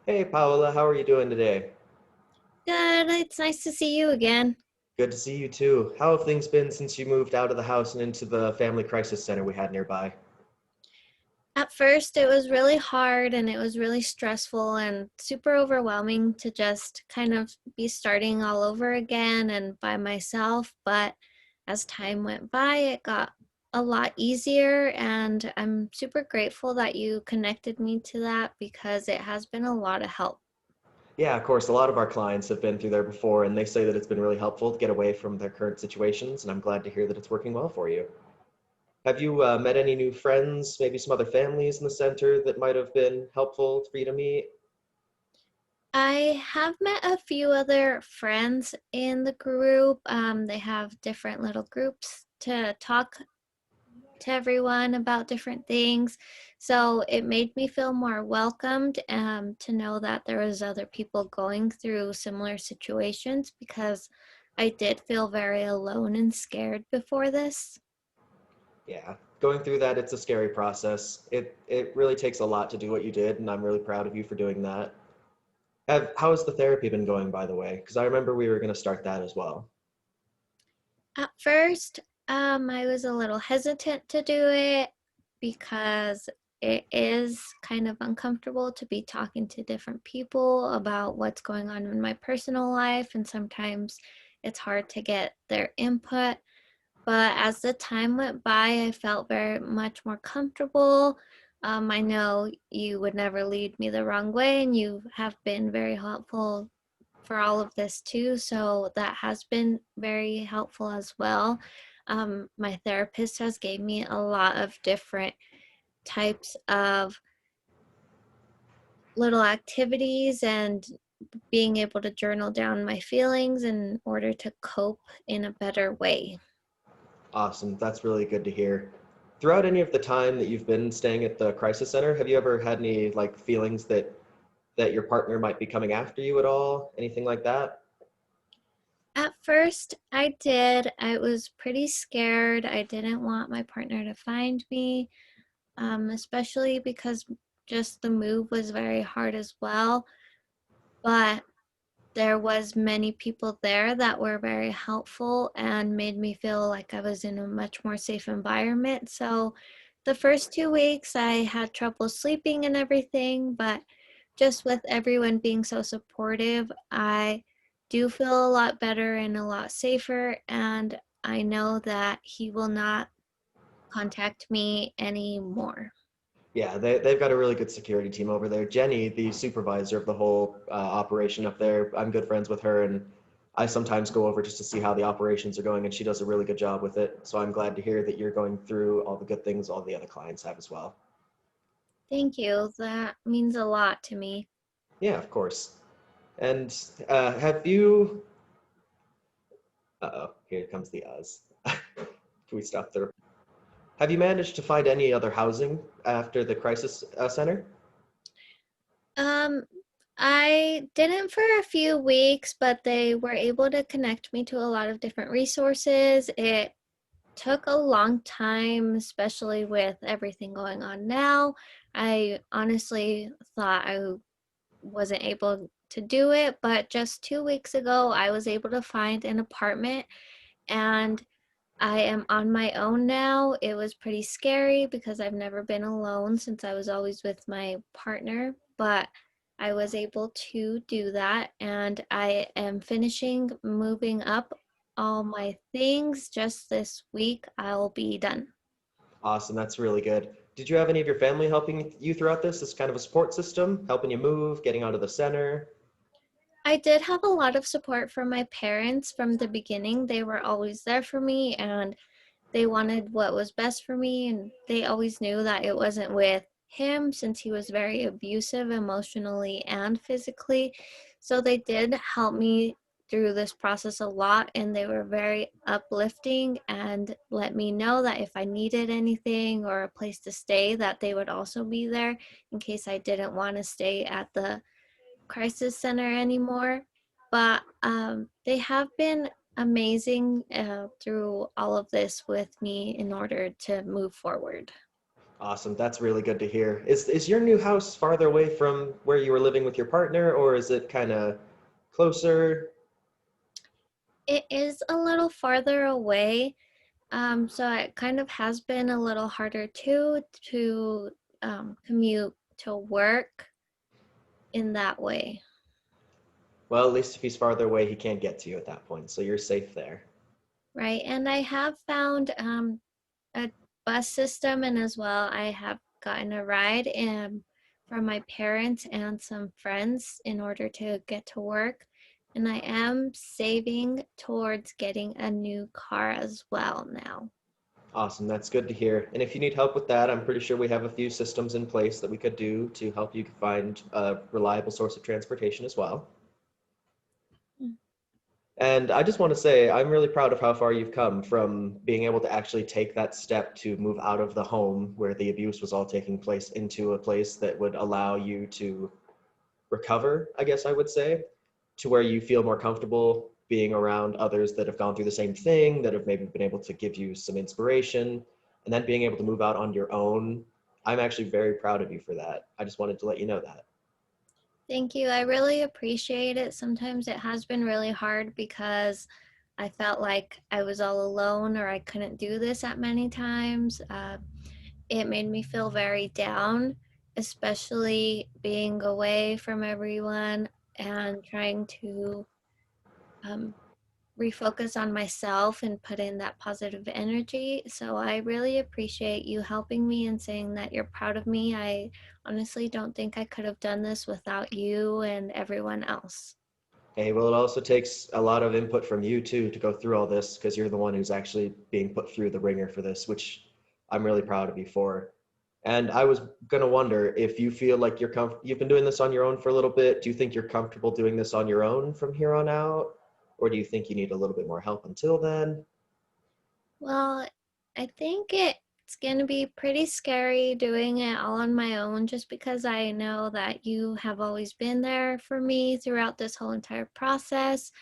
Hey Paola, how are you doing today? Good. It's nice to see you again. Good to see you too. How have things been since you moved out of the house and into the family crisis center we had nearby? At first, it was really hard and it was really stressful and super overwhelming to just kind of be starting all over again and by myself. But as time went by, it got a lot easier, and I'm super grateful that you connected me to that because it has been a lot of help. Yeah, of course, a lot of our clients have been through there before, and they say that it's been really helpful to get away from their current situations, and I'm glad to hear that it's working well for you. Have you met any new friends, maybe some other families in the center that might have been helpful for you to meet? I have met a few other friends in the group. They have different little groups to talk to everyone about different things. So it made me feel more welcomed, to know that there was other people going through similar situations because I did feel very alone and scared before this. Yeah, going through that, it's a scary process. It really takes a lot to do what you did, and I'm really proud of you for doing that. How has the therapy been going, by the way? Because I remember we were going to start that as well. At first, I was a little hesitant to do it because it is kind of uncomfortable to be talking to different people about what's going on in my personal life, and sometimes it's hard to get their input. But as the time went by, I felt very much more comfortable. I know you would never lead me the wrong way, and you have been very helpful for all of this too. So that has been very helpful as well. My therapist has gave me a lot of different types of little activities and being able to journal down my feelings in order to cope in a better way. Awesome. That's really good to hear. Throughout any of the time that you've been staying at the crisis center, have you ever had any like feelings that your partner might be coming after you at all? Anything like that? At first, I did. I was pretty scared. I didn't want my partner to find me, especially because just the move was very hard as well. But there was many people there that were very helpful and made me feel like I was in a much more safe environment. So the first 2 weeks I had trouble sleeping and everything, but just with everyone being so supportive, I do feel a lot better and a lot safer, and I know that he will not contact me anymore. Yeah, they've got a really good security team over there. Jenny, the supervisor of the whole operation up there, I'm good friends with her, and I sometimes go over just to see how the operations are going, and she does a really good job with it. So I'm glad to hear that you're going through all the good things all the other clients have as well. Thank you. That means a lot to me. Yeah, of course. And have you? Uh-oh, here comes the us. Can we stop there? Have you managed to find any other housing after the crisis center? Um, I didn't for a few weeks, but they were able to connect me to a lot of different resources. It took a long time, especially with everything going on now. I honestly thought I wasn't able to do it, but just 2 weeks ago, I was able to find an apartment, and I am on my own now. It was pretty scary because I've never been alone since I was always with my partner, but I was able to do that, and I am finishing moving up all my things. Just this week, I'll be done. Awesome, that's really good. Did you have any of your family helping you throughout this? This kind of a support system, helping you move, getting out of the center? I did have a lot of support from my parents from the beginning. They were always there for me, and they wanted what was best for me, and they always knew that it wasn't with him since he was very abusive emotionally and physically. So they did help me through this process a lot, and they were very uplifting and let me know that if I needed anything or a place to stay, that they would also be there in case I didn't want to stay at the crisis center anymore. But they have been amazing through all of this with me in order to move forward. Awesome. That's really good to hear. Is your new house farther away from where you were living with your partner, or is it kind of closer? It is a little farther away, so it kind of has been a little harder too to commute to work in that way, Well, at least if he's farther away, he can't get to you at that point, so you're safe there. right? And I have found a bus system, and as well, I have gotten a ride from my parents and some friends in order to get to work. And I am saving towards getting a new car as well now. Awesome. That's good to hear. And if you need help with that, I'm pretty sure we have a few systems in place that we could do to help you find a reliable source of transportation as well. Mm. And I just want to say, I'm really proud of how far you've come from being able to actually take that step to move out of the home where the abuse was all taking place into a place that would allow you to recover, I guess I would say, to where you feel more comfortable being around others that have gone through the same thing, that have maybe been able to give you some inspiration, and then being able to move out on your own. I'm actually very proud of you for that. I just wanted to let you know that. Thank you. I really appreciate it. Sometimes it has been really hard because I felt like I was all alone or I couldn't do this at many times. It made me feel very down, especially being away from everyone and trying to um, refocus on myself and put in that positive energy. So I really appreciate you helping me and saying that you're proud of me. I honestly don't think I could have done this without you and everyone else. Hey, well, it also takes a lot of input from you too to go through all this because you're the one who's actually being put through the ringer for this, which I'm really proud of you for. And I was gonna wonder if you feel like you've been doing this on your own for a little bit. Do you think you're comfortable doing this on your own from here on out? Or do you think you need a little bit more help until then? Well, I think it's going to be pretty scary doing it all on my own just because I know that you have always been there for me throughout this whole entire process.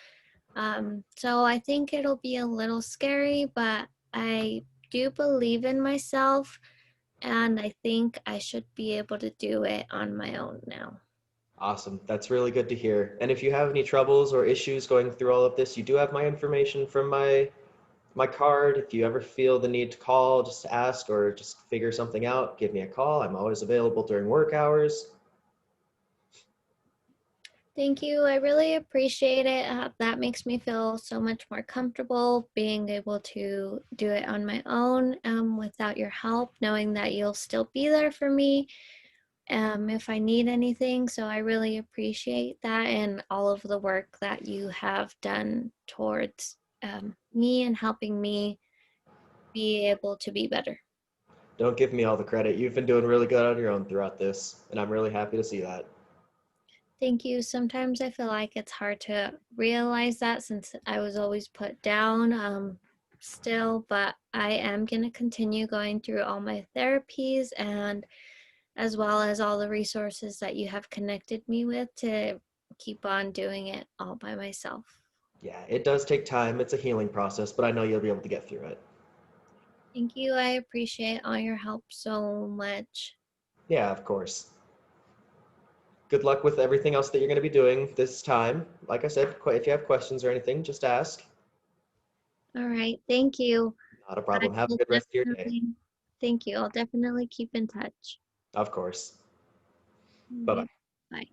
So I think it'll be a little scary, but I do believe in myself and I think I should be able to do it on my own now. Awesome. That's really good to hear. And if you have any troubles or issues going through all of this, you do have my information from my card. If you ever feel the need to call, just ask or just figure something out, give me a call. I'm always available during work hours. Thank you. I really appreciate it. That makes me feel so much more comfortable being able to do it on my own without your help, knowing that you'll still be there for me if I need anything. So I really appreciate that and all of the work that you have done towards me and helping me be able to be better. Don't give me all the credit. You've been doing really good on your own throughout this, and I'm really happy to see that. Thank you. Sometimes I feel like it's hard to realize that since I was always put down still, but I am going to continue going through all my therapies and as well as all the resources that you have connected me with to keep on doing it all by myself. Yeah, it does take time. It's a healing process, but I know you'll be able to get through it. Thank you. I appreciate all your help so much. Yeah, of course. Good luck with everything else that you're going to be doing this time. Like I said, if you have questions or anything, just ask. All right. Thank you. Not a I problem. Have a will good rest of your day. definitely, thank you. I'll definitely keep in touch. Of course. All Bye right. bye. Bye.